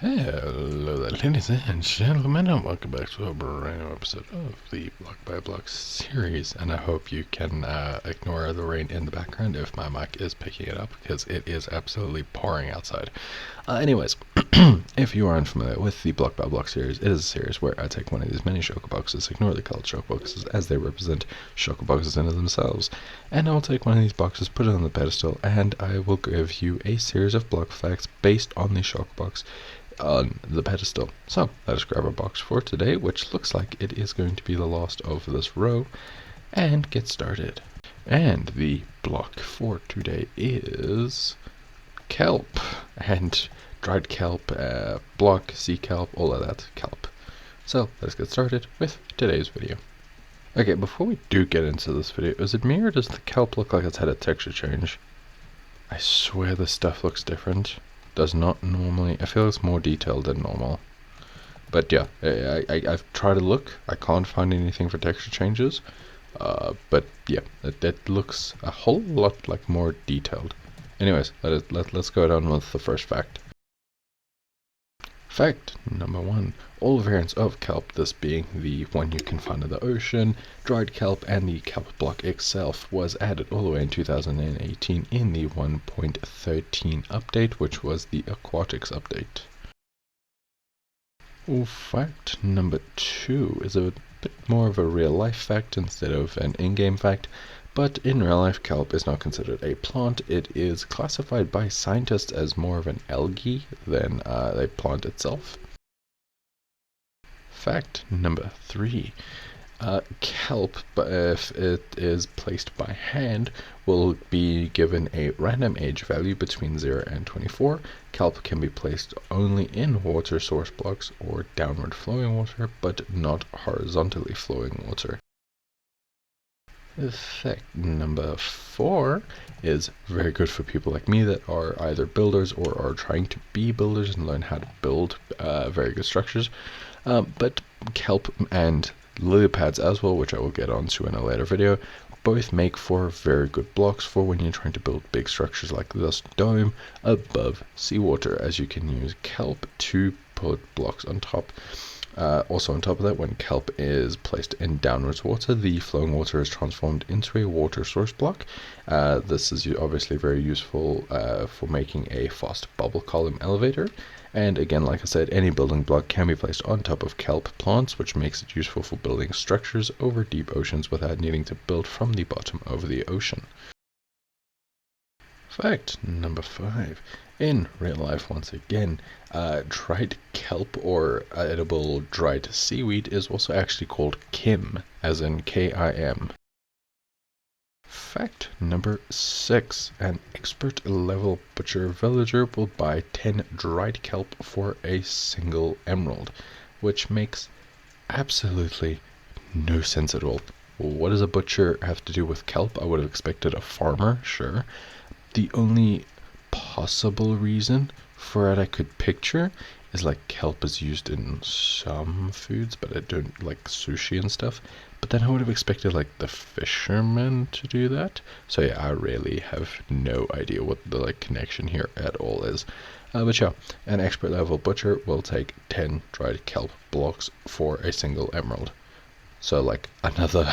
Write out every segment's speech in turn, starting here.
Hello there, ladies and gentlemen, and welcome back to a brand new episode of the Block by Block series. And I hope you can ignore the rain in the background if my mic is picking it up, because it is absolutely pouring outside. Anyways, if you are unfamiliar with the Block by Block series, it is a series where I take one of these mini Shoko boxes, ignore the colored Shoko boxes as they represent Shoko boxes in themselves, and I will take one of these boxes, put it on the pedestal, and I will give you a series of block facts based on the Shoko box on the pedestal. So let us grab our box for today, which looks like it is going to be the last of this row, and get started. And the block for today is kelp, and dried kelp, block, sea kelp, all of that kelp. So let's get started with today's video. Okay, before we do get into this video, is it me or does the kelp look like it's had a texture change? I swear this stuff looks different. Does not normally. I feel it's more detailed than normal. But yeah, I've tried to look. I can't find anything for texture changes. But yeah, it looks a whole lot like more detailed. Anyways, let's go down with the first fact. Fact number 1. All variants of kelp, this being the one you can find in the ocean, dried kelp, and the kelp block itself, was added all the way in 2018 in the 1.13 update, which was the aquatics update. Fact number 2 is a bit more of a real life fact instead of an in-game fact. But in real life, kelp is not considered a plant. It is classified by scientists as more of an algae than a plant itself. Fact number 3. Kelp, if it is placed by hand, will be given a random age value between 0 and 24. Kelp can be placed only in water source blocks or downward flowing water, but not horizontally flowing water. Fact number 4 is very good for people like me that are either builders or are trying to be builders and learn how to build very good structures. But kelp and lily pads as well, which I will get onto in a later video, both make for very good blocks for when you're trying to build big structures like this dome above seawater, as you can use kelp to put blocks on top. Also on top of that, when kelp is placed in downwards water, the flowing water is transformed into a water source block. This is obviously very useful for making a fast bubble column elevator. And again, like I said, any building block can be placed on top of kelp plants, which makes it useful for building structures over deep oceans without needing to build from the bottom of the ocean. Fact number 5. In real life, once again, dried kelp or edible dried seaweed is also actually called kim, as in K-I-M. Fact number 6. An expert level butcher villager will buy 10 dried kelp for a single emerald, which makes absolutely no sense at all. What does a butcher have to do with kelp? I would have expected a farmer, sure. The only possible reason for it I could picture is like kelp is used in some foods, but I don't like sushi and stuff. But then I would have expected like the fishermen to do that. So yeah, I really have no idea what the like connection here at all is. But yeah, an expert level butcher will take 10 dried kelp blocks for a single emerald. So like another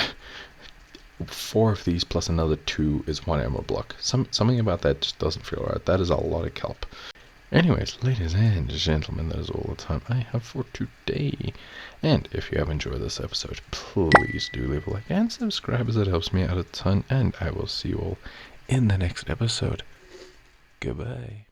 4 of these plus another 2 is 1 emerald block. Something about that just doesn't feel right. That is a lot of kelp. Anyways, ladies and gentlemen, that is all the time I have for today. And if you have enjoyed this episode, please do leave a like and subscribe, as it helps me out a ton. And I will see you all in the next episode. Goodbye.